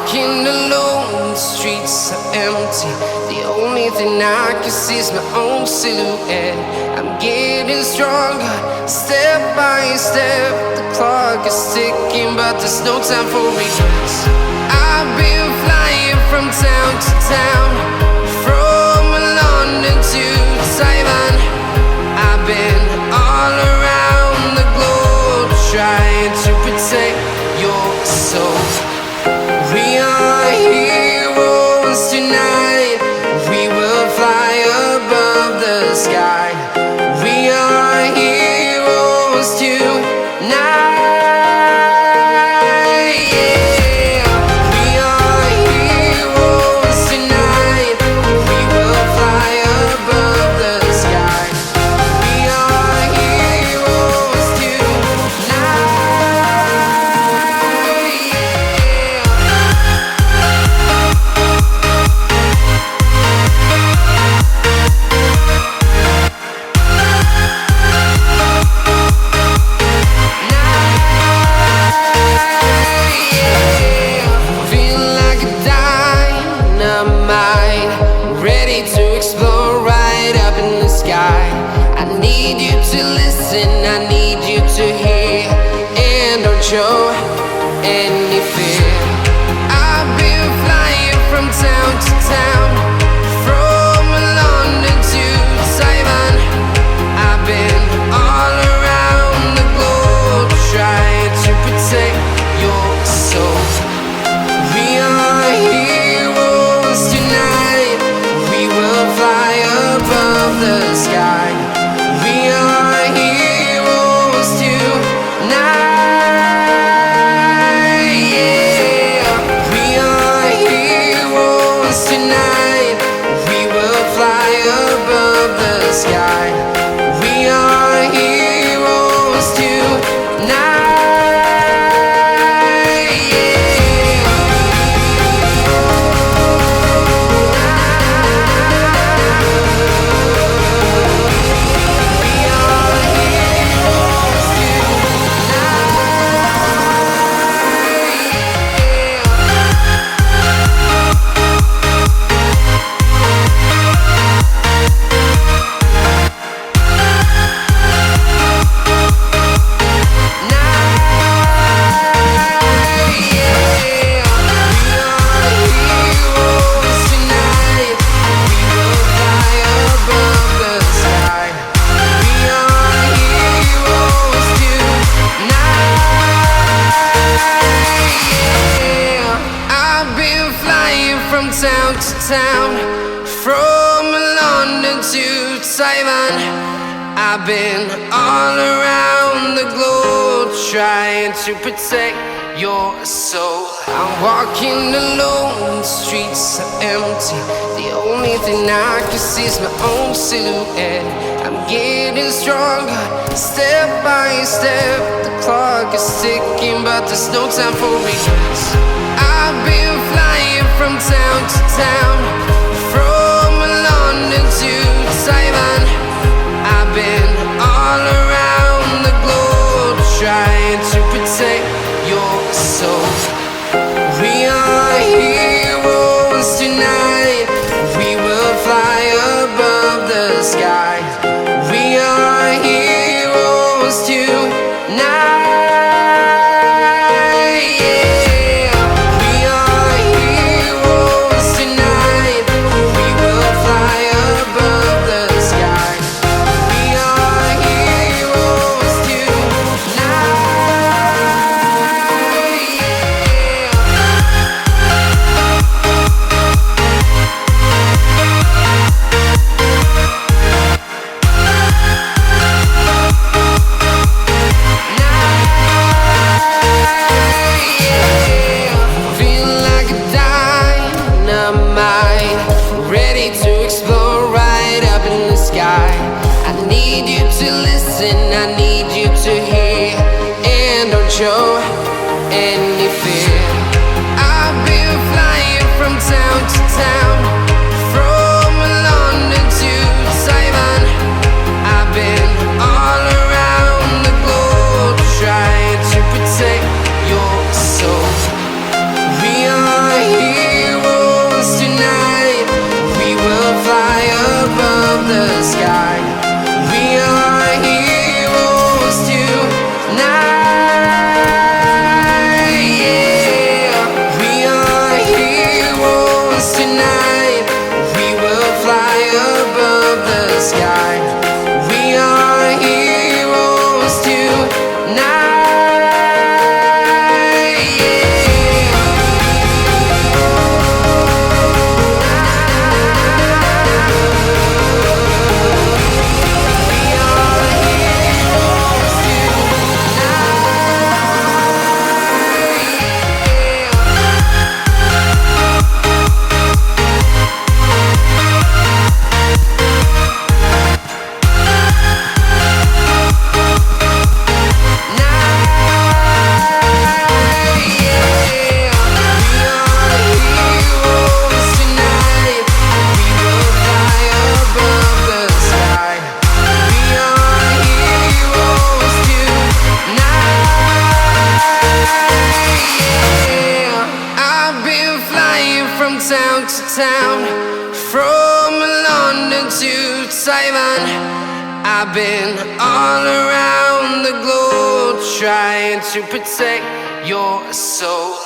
walking alone, the streets are empty. The only thing I can see is my own silhouette. I'm getting stronger, step by step. The clock is ticking, but there's no time for regrets. I've been flying from town to town, from London to Taiwan. I've been all around the globe, trying to protect your soul. We are heroes tonight. We will fly above the sky. We are heroes tonight. Yeah. We are heroes tonight. We will fly above the sky. We are heroes tonight. I need you to hear and don't show any fear. I've been flying from town to town, from London to Taiwan. I've been all around the globe, trying to protect your soul. We are heroes tonight. We will fly above the sky. We are heroes tonight. Yeah. We are heroes tonight. We will fly above the sky. We are heroes tonight. From town to town, from London to Taiwan. I've been all around the globe, trying to protect your soul. I'm walking alone, the streets are empty. The only thing I can see is my own silhouette. I'm getting stronger, step by step. The clock is ticking, but there's no time for regrets. I've been flying from town to town, from London to Taiwan. I've been all around the globe, trying to protect your soul. We are heroes tonight. We will fly above the sky. We are heroes tonight. Yeah. We are heroes tonight. town to town, from London to Taiwan. I've been all around the globe trying to protect your soul.